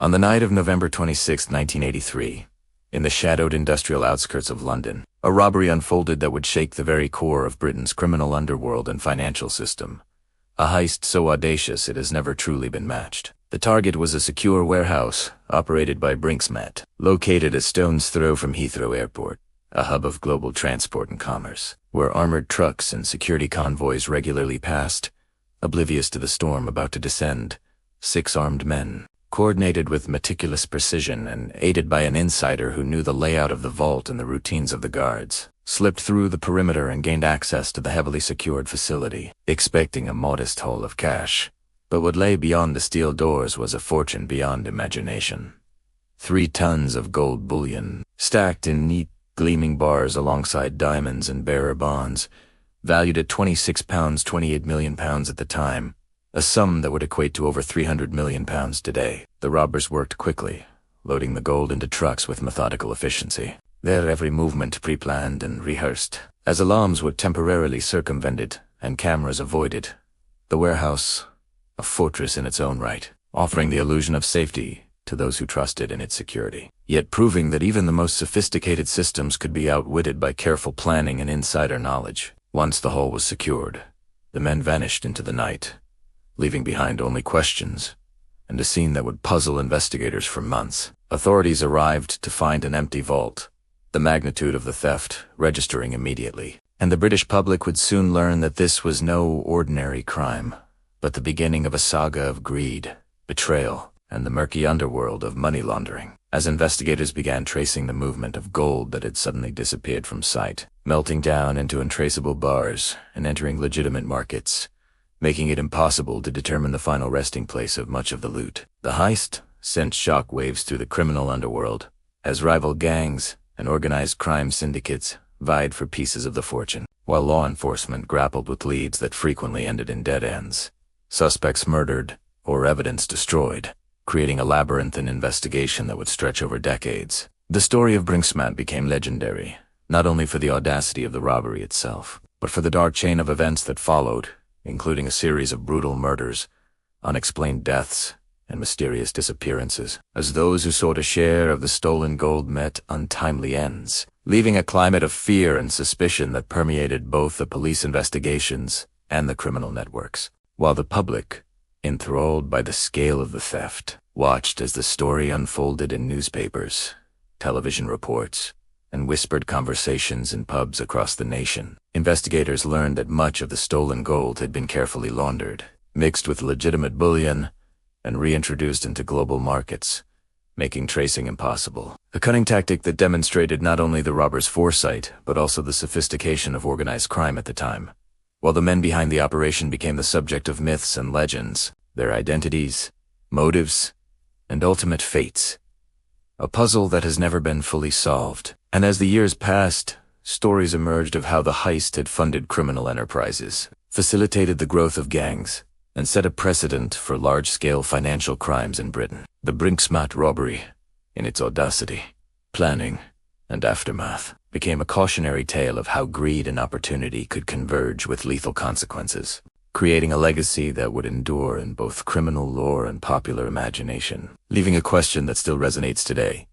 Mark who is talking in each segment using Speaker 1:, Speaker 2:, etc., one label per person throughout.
Speaker 1: On the night of November 26, 1983, in the shadowed industrial outskirts of London, a robbery unfolded that would shake the very core of Britain's criminal underworld and financial system. A heist so audacious it has never truly been matched. The target was a secure warehouse operated by Brinksmat, located a stone's throw from Heathrow Airport, a hub of global transport and commerce, where armored trucks and security convoys regularly passed, oblivious to the storm about to descend. 6 armed men, coordinated with meticulous precision and aided by an insider who knew the layout of the vault and the routines of the guards, slipped through the perimeter and gained access to the heavily secured facility, expecting a modest haul of cash. But what lay beyond the steel doors was a fortune beyond imagination. 3 tons of gold bullion, stacked in neat, gleaming bars alongside diamonds and bearer bonds, valued at £26, 28 million at the time, a sum that would equate to over £300 million today. The robbers worked quickly, loading the gold into trucks with methodical efficiency, their every movement pre-planned and rehearsed. As alarms were temporarily circumvented and cameras avoided, the warehouse, a fortress in its own right, offering the illusion of safety to those who trusted in its security, yet proving that even the most sophisticated systems could be outwitted by careful planning and insider knowledge. Once the haul was secured, the men vanished into the night, leaving behind only questions and a scene that would puzzle investigators for months. Authorities arrived to find an empty vault, the magnitude of the theft registering immediately, and the British public would soon learn that this was no ordinary crime, but the beginning of a saga of greed, betrayal, and the murky underworld of money laundering. As investigators began tracing the movement of gold that had suddenly disappeared from sight, melting down into untraceable bars and entering legitimate markets, making it impossible to determine the final resting place of much of the loot. The heist sent shockwaves through the criminal underworld, as rival gangs and organized crime syndicates vied for pieces of the fortune, while law enforcement grappled with leads that frequently ended in dead ends. Suspects murdered or evidence destroyed, creating a labyrinthine investigation that would stretch over decades. The story of Brinksmat became legendary, not only for the audacity of the robbery itself, but for the dark chain of events that followed, including a series of brutal murders, unexplained deaths, and mysterious disappearances, as those who sought a share of the stolen gold met untimely ends, leaving a climate of fear and suspicion that permeated both the police investigations and the criminal networks, while the public, enthralled by the scale of the theft, watched as the story unfolded in newspapers, television reports, and whispered conversations in pubs across the nation. Investigators learned that much of the stolen gold had been carefully laundered, mixed with legitimate bullion, and reintroduced into global markets, making tracing impossible. A cunning tactic that demonstrated not only the robbers' foresight, but also the sophistication of organized crime at the time. While the men behind the operation became the subject of myths and legends, their identities, motives, and ultimate fates, a puzzle that has never been fully solved. And as the years passed, stories emerged of how the heist had funded criminal enterprises, facilitated the growth of gangs, and set a precedent for large-scale financial crimes in Britain. The Brinksmat robbery, in its audacity, planning, and aftermath, became a cautionary tale of how greed and opportunity could converge with lethal consequences, creating a legacy that would endure in both criminal lore and popular imagination, leaving a question that still resonates today.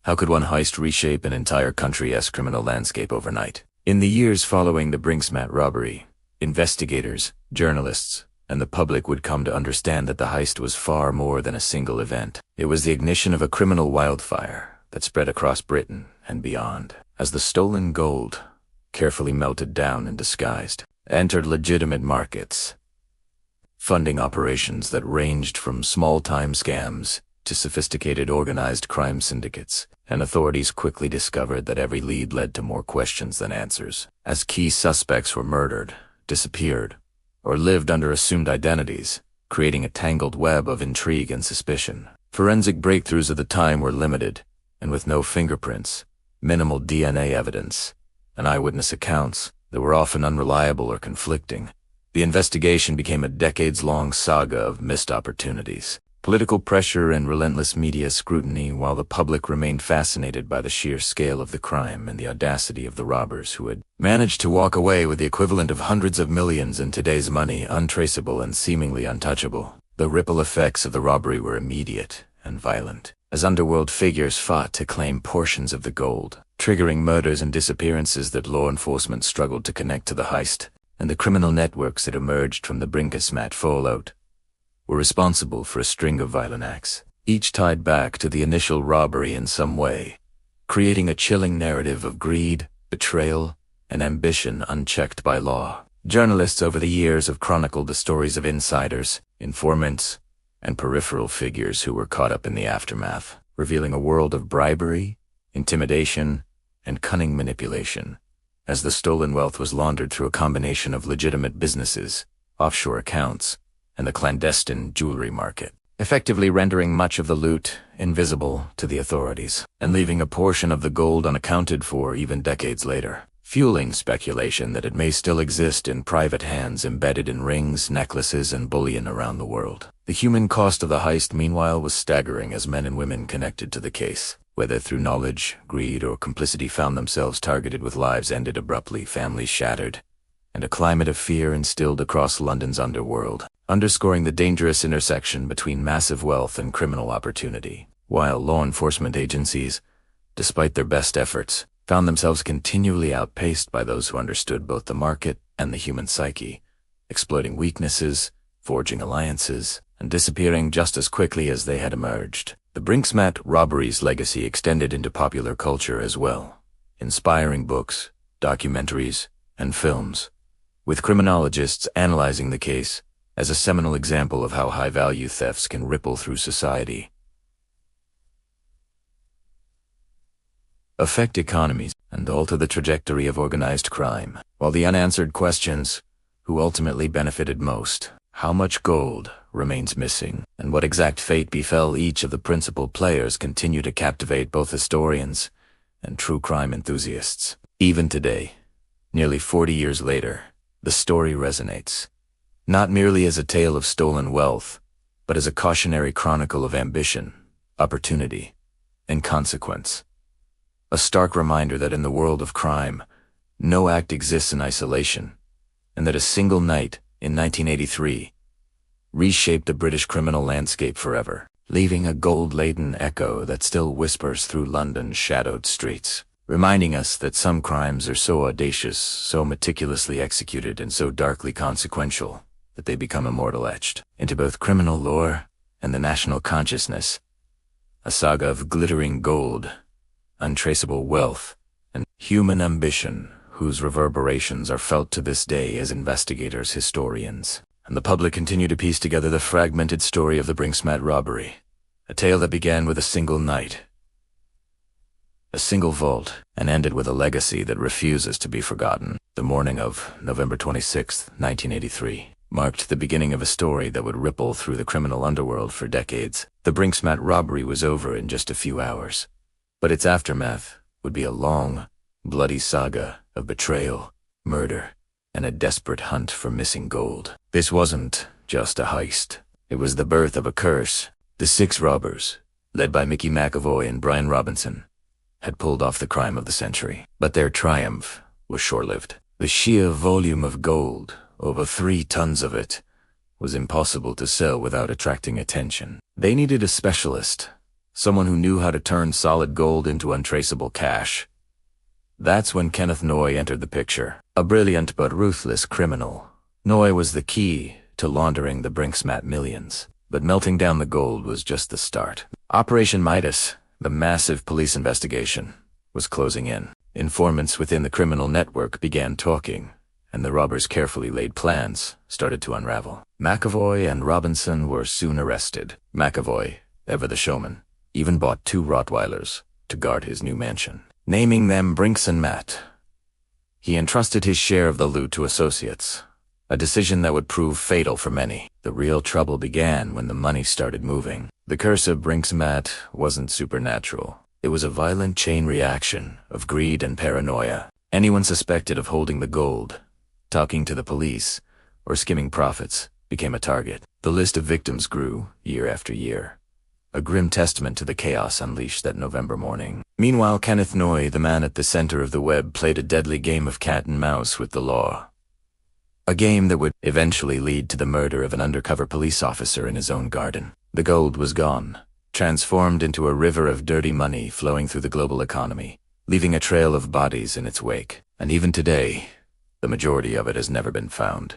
Speaker 1: How could one heist reshape an entire country's criminal landscape overnight? In the years following the Brinksmat robbery, investigators, journalists, and the public would come to understand that the heist was far more than a single event. It was the ignition of a criminal wildfire that spread across Britain and beyond, as the stolen gold, carefully melted down and disguised, entered legitimate markets, funding operations that ranged from small-time scams to sophisticated organized crime syndicates, and authorities quickly discovered that every lead led to more questions than answers, as key suspects were murdered, disappeared, or lived under assumed identities, creating a tangled web of intrigue and suspicion. Forensic breakthroughs of the time were limited, and with no fingerprints, minimal DNA evidence, and eyewitness accounts that were often unreliable or conflicting, the investigation became a decades-long saga of missed opportunities, political pressure and relentless media scrutiny, while the public remained fascinated by the sheer scale of the crime and the audacity of the robbers who had managed to walk away with the equivalent of hundreds of millions in today's money, untraceable and seemingly untouchable. The ripple effects of the robbery were immediate and violent, as underworld figures fought to claim portions of the gold, triggering murders and disappearances that law enforcement struggled to connect to the heist, and the criminal networks that emerged from the brink fallout were responsible for a string of violent acts, each tied back to the initial robbery in some way, creating a chilling narrative of greed, betrayal, and ambition unchecked by law. Journalists over the years have chronicled the stories of insiders, informants, and peripheral figures who were caught up in the aftermath, revealing a world of bribery, intimidation, and cunning manipulation, as the stolen wealth was laundered through a combination of legitimate businesses, offshore accounts, and the clandestine jewelry market, effectively rendering much of the loot invisible to the authorities, and leaving a portion of the gold unaccounted for even decades later, fueling speculation that it may still exist in private hands embedded in rings, necklaces, and bullion around the world. The human cost of the heist, meanwhile, was staggering as men and women connected to the case, whether through knowledge, greed, or complicity, found themselves targeted with lives ended abruptly, families shattered, and a climate of fear instilled across London's underworld, underscoring the dangerous intersection between massive wealth and criminal opportunity. While law enforcement agencies, despite their best efforts, found themselves continually outpaced by those who understood both the market and the human psyche, exploiting weaknesses, forging alliances, and disappearing just as quickly as they had emerged. The Brinksmat robberies legacy extended into popular culture as well, inspiring books, documentaries, and films, with criminologists analyzing the case as a seminal example of how high-value thefts can ripple through society, affect economies, and alter the trajectory of organized crime. While the unanswered questions, who ultimately benefited most, how much gold remains missing, and what exact fate befell each of the principal players, continue to captivate both historians and true crime enthusiasts. Even today, nearly 40 years later, the story resonates, not merely as a tale of stolen wealth, but as a cautionary chronicle of ambition, opportunity, and consequence. A stark reminder that in the world of crime, no act exists in isolation, and that a single night in 1983 reshaped the British criminal landscape forever, leaving a gold-laden echo that still whispers through London's shadowed streets, reminding us that some crimes are so audacious, so meticulously executed, and so darkly consequential that they become immortal, etched into both criminal lore and the national consciousness. A saga of glittering gold, untraceable wealth, and human ambition whose reverberations are felt to this day as investigators, historians, and the public continue to piece together the fragmented story of the Brinksmat robbery, a tale that began with a single night, a single vault, and ended with a legacy that refuses to be forgotten. The morning of November 26, 1983, marked the beginning of a story that would ripple through the criminal underworld for decades. The Brinksmat robbery was over in just a few hours, but its aftermath would be a long, bloody saga of betrayal, murder, and a desperate hunt for missing gold. This wasn't just a heist. It was the birth of a curse. The 6 robbers, led by Mickey McAvoy and Brian Robinson, had pulled off the crime of the century. But their triumph was short-lived. The sheer volume of gold, over 3 tons of it, was impossible to sell without attracting attention. They needed a specialist, someone who knew how to turn solid gold into untraceable cash. That's when Kenneth Noy entered the picture. A brilliant but ruthless criminal, Noy was the key to laundering the Brinksmat millions. But melting down the gold was just the start. Operation Midas, the massive police investigation, was closing in. Informants within the criminal network began talking, and the robbers' carefully laid plans started to unravel. McAvoy and Robinson were soon arrested. McAvoy, ever the showman, even bought 2 Rottweilers to guard his new mansion, naming them Brinks and Matt. He entrusted his share of the loot to associates, a decision that would prove fatal for many. The real trouble began when the money started moving. The curse of Brinksmat wasn't supernatural. It was a violent chain reaction of greed and paranoia. Anyone suspected of holding the gold, talking to the police, or skimming profits became a target. The list of victims grew year after year, a grim testament to the chaos unleashed that November morning. Meanwhile, Kenneth Noy, the man at the center of the web, played a deadly game of cat and mouse with the law. A game that would eventually lead to the murder of an undercover police officer in his own garden. The gold was gone, transformed into a river of dirty money flowing through the global economy, leaving a trail of bodies in its wake. And even today, the majority of it has never been found.